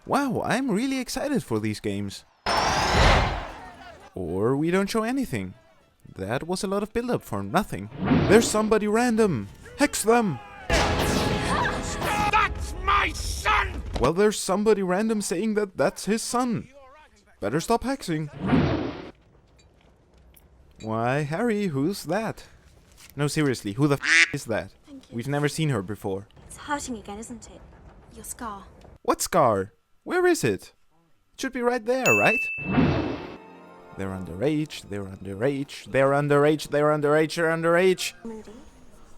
Wow, I'm really excited for these games. Or we don't show anything. That was a lot of build-up for nothing. There's somebody random! Hex them! That's my son! Well, there's somebody random saying that that's his son. Better stop hexing. Why, Harry, who's that? No, seriously, who the is that? We've never seen her before. It's hurting again, isn't it? Your scar. What scar? Where is it? It should be right there, right? They're underage, they're underage, they're underage, they're underage, they're underage. Moody.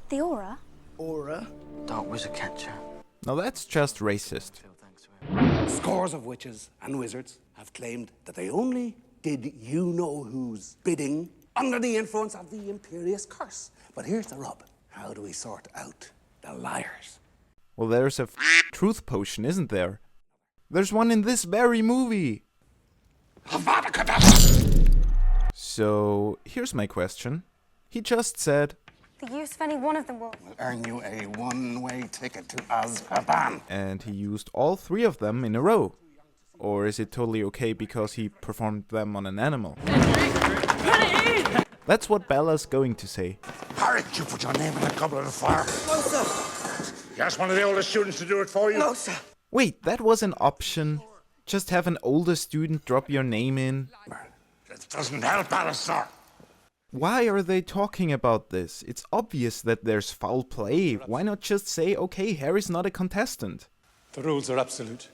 The aura? Aura? Dark wizard catcher. Now that's just racist. Scores of witches and wizards have claimed that they only did you-know-who's bidding under the influence of the Imperious Curse. But here's the rub. How do we sort out the liars? Well, there's a truth potion, isn't there? There's one in this very movie. So, here's my question. He just said... The use of any one of them will earn you a one-way ticket to Azkaban. And he used all three of them in a row. Or is it totally okay because he performed them on an animal? That's what Bella's going to say. Harry, did you put your name in the Goblet of Fire? No, sir. You asked one of the oldest students to do it for you? No, sir. Wait, that was an option? Just have an older student drop your name in? It doesn't help, Alistair. Why are they talking about this? It's obvious that there's foul play. Why not just say, okay, Harry's not a contestant? The rules are absolute.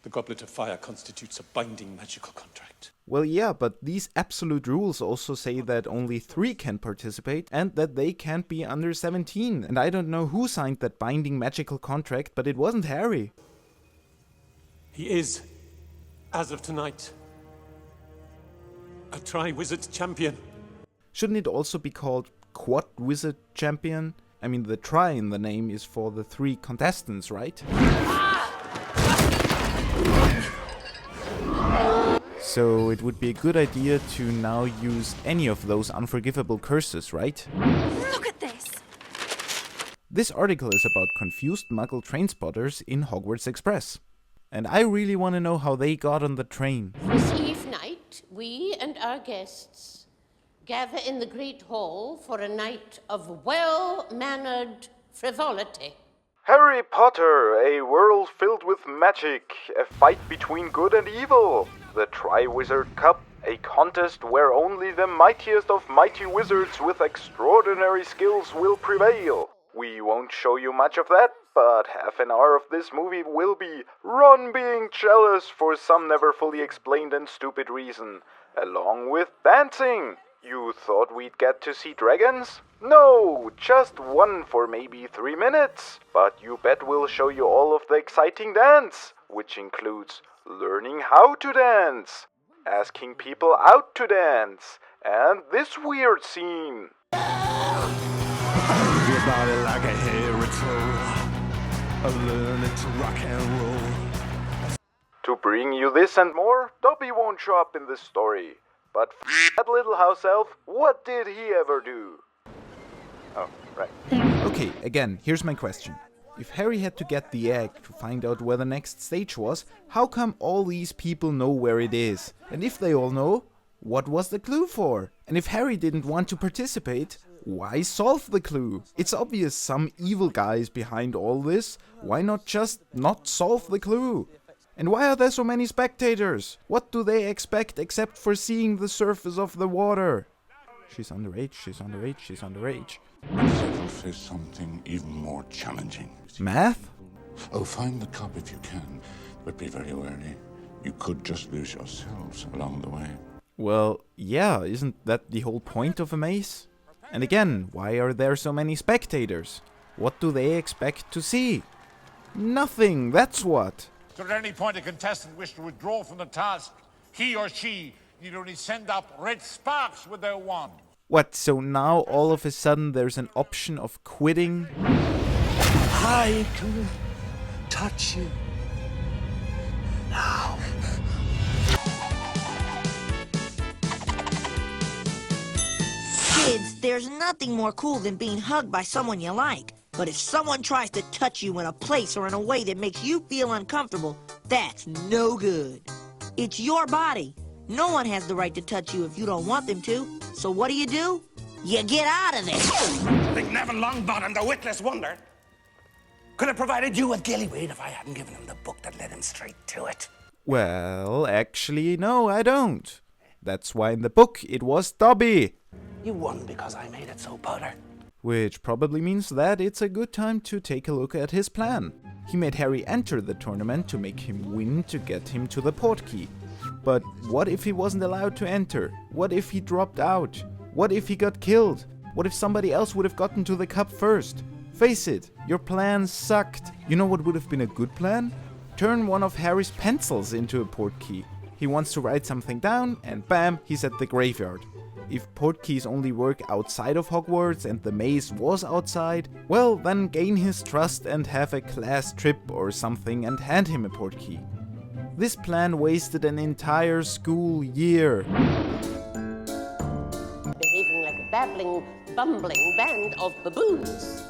The Goblet of Fire constitutes a binding magical contract. Well, yeah, but these absolute rules also say that only 3 can participate and that they can't be under 17. And I don't know who signed that binding magical contract, but it wasn't Harry. He is, as of tonight, a Tri-Wizards champion. Shouldn't it also be called Quad Wizard Champion? I mean, the tri in the name is for the 3 contestants, right? So it would be a good idea to now use any of those unforgivable curses, right? Look at this! This article is about confused Muggle train spotters in Hogwarts Express. And I really want to know how they got on the train. This eve night, we and our guests gather in the Great Hall for a night of well-mannered frivolity. Harry Potter, a world filled with magic, a fight between good and evil. The Tri-Wizard Cup, a contest where only the mightiest of mighty wizards with extraordinary skills will prevail. We won't show you much of that, but half an hour of this movie will be Ron being jealous for some never fully explained and stupid reason, along with dancing. You thought we'd get to see dragons? No, just one for maybe 3 minutes. But you bet we'll show you all of the exciting dance, which includes learning how to dance, asking people out to dance, and this weird scene. Your body like a hairy troll, learning to rock and roll. To bring you this and more, Dobby won't show up in this story. But that little house elf, what did he ever do? Oh, right. Okay, again, here's my question. If Harry had to get the egg to find out where the next stage was, how come all these people know where it is? And if they all know, what was the clue for? And if Harry didn't want to participate, why solve the clue? It's obvious some evil guy is behind all this. Why not just not solve the clue? And why are there so many spectators? What do they expect except for seeing the surface of the water? She's underage, she's underage, she's underage. I'll face something even more challenging. Math? Oh, find the cup if you can, but be very wary. You could just lose yourselves along the way. Well, yeah, isn't that the whole point of a maze? And again, why are there so many spectators? What do they expect to see? Nothing, that's what. Should at any point a contestant wish to withdraw from the task, he or she need only send up red sparks with their wand. What, so now all of a sudden there's an option of quitting? I can touch you now. Kids, there's nothing more cool than being hugged by someone you like. But if someone tries to touch you in a place or in a way that makes you feel uncomfortable, that's no good. It's your body. No one has the right to touch you if you don't want them to. So what do? You get out of there. I think Neville Longbottom, the witless wonder, could have provided you with Gillyweed if I hadn't given him the book that led him straight to it. Well, actually, no, I don't. That's why in the book it was Dobby. You won because I made it so, Potter. Which probably means that it's a good time to take a look at his plan. He made Harry enter the tournament to make him win to get him to the portkey. But what if he wasn't allowed to enter? What if he dropped out? What if he got killed? What if somebody else would have gotten to the cup first? Face it, your plan sucked. You know what would have been a good plan? Turn one of Harry's pencils into a portkey. He wants to write something down and bam, he's at the graveyard. If portkeys only work outside of Hogwarts and the maze was outside, well, then gain his trust and have a class trip or something and hand him a portkey. This plan wasted an entire school year. Behaving like a babbling, bumbling band of baboons.